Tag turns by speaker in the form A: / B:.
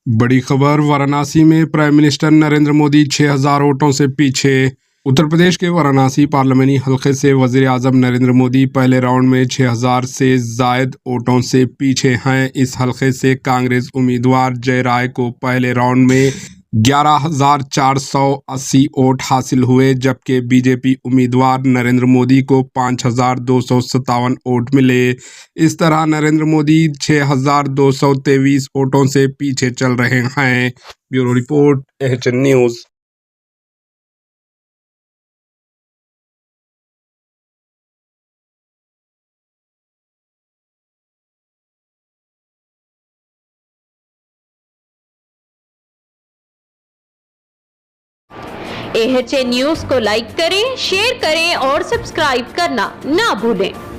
A: बड़ी खबर, वाराणसी में प्राइम मिनिस्टर नरेंद्र मोदी 6000 वोटों से पीछे। उत्तर प्रदेश के वाराणसी पार्लियामेंट हलके से वजीर आजम नरेंद्र मोदी पहले राउंड में 6000 से जायद वोटों से पीछे हैं। इस हलके से कांग्रेस उम्मीदवार जय राय को पहले राउंड में 11,480 वोट हासिल हुए, जबकि बीजेपी उम्मीदवार नरेंद्र मोदी को 5,257 वोट मिले। इस तरह नरेंद्र मोदी 6,223 वोटों से पीछे चल रहे हैं। Bureau report, HN news.
B: HN news को लाइक करें, शेयर करें और सब्सक्राइब करना ना भूलें।